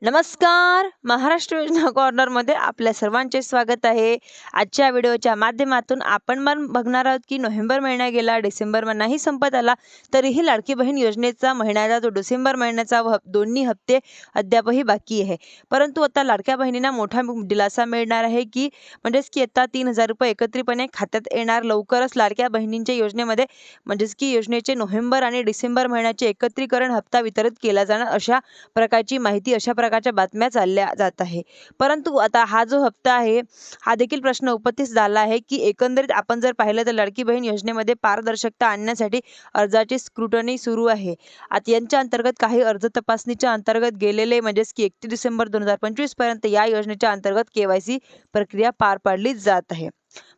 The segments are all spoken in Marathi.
नमस्कार. महाराष्ट्र योजना कॉर्नरमध्ये आपल्या सर्वांचे स्वागत आहे. आजच्या व्हिडिओच्या माध्यमातून आपण बघणार आहोत की नोव्हेंबर महिना गेला, डिसेंबर महिनाही संपत आला, तरीही लाडकी बहीण योजनेचा महिन्याचा जो डिसेंबर महिन्याचा दोन्ही हप्ते अद्यापही बाकी आहे. परंतु आता लाडक्या बहिणींना मोठा दिलासा मिळणार आहे की म्हणजेच की आता 3,000 रुपये एकत्रितपणे खात्यात येणार. लवकरच लाडक्या बहिणींच्या योजनेमध्ये म्हणजेच की योजनेचे नोव्हेंबर आणि डिसेंबर महिन्याचे एकत्रीकरण हप्ता वितरित केला जाणार, अशा प्रकारची माहिती, अशा प्रकारच्या बातम्या चालल्या जात आहे. परंतु आता हा जो हप्ता आहे, हा देखील प्रश्न उपस्थित झाला आहे की एकंदरीत आपण जर पाहिलं तर लाडकी बहीण योजनेमध्ये पारदर्शकता आणण्यासाठी अर्जाची स्क्रुटनी सुरू आहे. आता यांच्या अंतर्गत काही अर्ज तपासणीच्या अंतर्गत गेलेले म्हणजेच की 31 डिसेंबर 2025 पर्यंत या योजनेच्या अंतर्गत केवायसी प्रक्रिया पार पाडली जात आहे.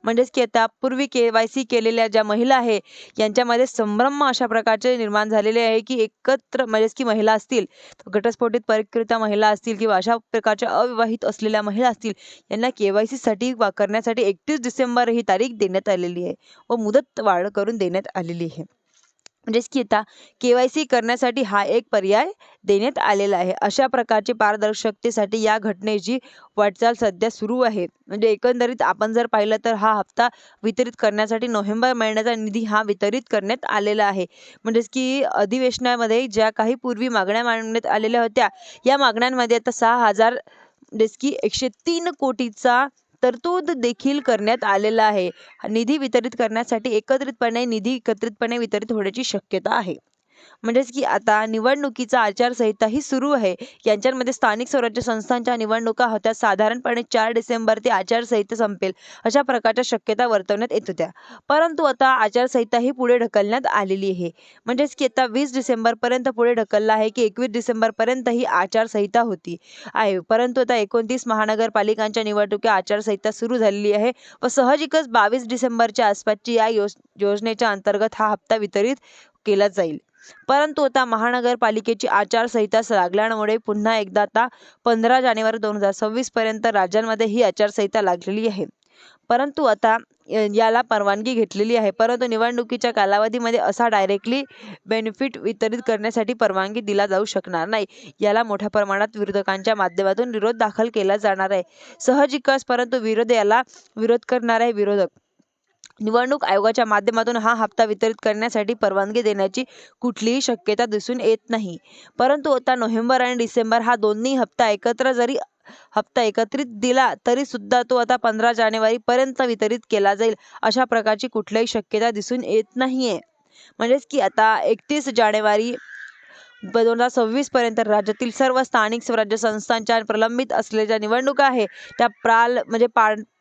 म्हणजेच की आता पूर्वी केवायसी केलेल्या ज्या महिला आहे यांच्यामध्ये संभ्रम अशा प्रकारचे निर्माण झालेले आहे की एकत्र म्हणजेच की महिला असतील, घटस्फोटित परिष्कृत महिला असतील किंवा अशा प्रकारच्या अविवाहित असलेल्या महिला असतील, यांना केवायसी साठी करण्यासाठी 31 डिसेंबर ही तारीख देण्यात आलेली आहे व मुदत वाढ करून देण्यात आलेली आहे. म्हणजेच की आता केवायसी करण्यासाठी हा एक पर्याय देण्यात आलेला आहे. अशा प्रकारची पारदर्शकतेसाठी या घटनेची वाटचाल सध्या सुरू आहे. म्हणजे एकंदरीत आपण जर पाहिलं तर हा हप्ता वितरित करण्यासाठी नोव्हेंबर महिन्याचा निधी हा वितरित करण्यात आलेला आहे. म्हणजेच की अधिवेशनामध्ये ज्या काही पूर्वी मागण्या मांडण्यात आलेल्या होत्या, या मागण्यांमध्ये आता 6,000 म्हणजेच की 103 कोटीचा तरतूद देखील करण्यात आलेला आहे. निधी वितरित करण्यासाठी निधी एकत्रितपणे वितरित होण्याची शक्यता आहे. म्हणजेच की आता निवडणुकीचा आचारसंहिता ही सुरू आहे. यांच्यामध्ये स्थानिक स्वराज्य संस्थांच्या निवडणुका होत्या. साधारणपणे 4 डिसेंबर ते आचारसंहिता संपेल अशा प्रकारच्या शक्यता वर्तवण्यात येत होत्या. परंतु आता आचारसंहिता ही पुढे ढकलण्यात आलेली आहे. म्हणजेच की आता 20 डिसेंबर पर्यंत पुढे ढकलला आहे की 21 डिसेंबर पर्यंत ही आचारसंहिता होती आहे. परंतु आता 29 महानगरपालिकांच्या निवडणुका आचारसंहिता सुरू झालेली आहे व साहजिकच 22 डिसेंबरच्या आसपासची या योजनेच्या अंतर्गत हा हप्ता वितरित केला जाईल. परंतु आता महानगरपालिकेची आचारसंहिता लागल्यामुळे पुन्हा एकदा आता 15 जानेवारी 2026 पर्यंत राज्यांमध्ये ही आचारसंहिता लागलेली आहे. परंतु आता याला परवानगी घेतलेली आहे. परंतु निवडणुकीच्या कालावधीमध्ये असा डायरेक्टली बेनिफिट वितरित करण्यासाठी परवानगी दिला जाऊ शकणार नाही. याला मोठ्या प्रमाणात विरोधकांच्या माध्यमातून विरोध दाखल केला जाणार आहे. साहजिकच परंतु याला विरोध करणारे विरोधक निवडणूक आयोगाच्या माध्यमातून हा हप्ता वितरित करण्यासाठी परवानगी देण्याची कुठलीही शक्यता दिसून येत नाही. परंतु आता नोव्हेंबर आणि डिसेंबर हा दोन्ही हप्ता एकत्रित दिला तरी सुद्धा तो आता 15 जानेवारी पर्यंत वितरित केला जाईल अशा प्रकारची कुठलीही शक्यता दिसून येत नाहीये. म्हणजेच की आता 31 जानेवारी 2026 पर्यंत राज्यातील सर्व स्थानिक स्वराज्य संस्थांच्या प्रलंबित असलेल्या निवडणुका आहे त्या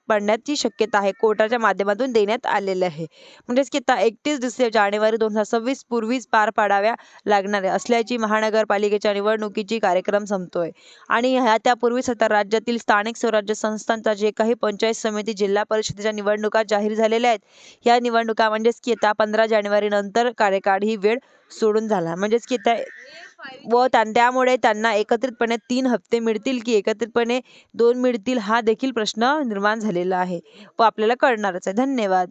पडण्याची शक्यता आहे. कोर्टाच्या माध्यमातून देण्यात आलेले आहे. म्हणजेच की आता 31 जानेवारी 2026 पूर्वीच पार पाडाव्या लागणार असल्याची महानगरपालिकेच्या निवडणुकीची कार्यक्रम संपतोय आणि त्यापूर्वीच आता राज्यातील स्थानिक स्वराज्य संस्थांचा जे काही पंचायत समिती, जिल्हा परिषदेच्या निवडणुका जाहीर झालेल्या आहेत, या निवडणुका म्हणजेच की आता 15 जानेवारी नंतर कार्यकाळ ही वेळ सोडून झाला. म्हणजेच की त्यामुळे त्यांना एकत्रितपणे 3 हप्ते मिळतील की एकत्रितपणे 2 मिळतील, हा देखील प्रश्न निर्माण झालेला आहे व आपल्याला कळणारच आहे. धन्यवाद.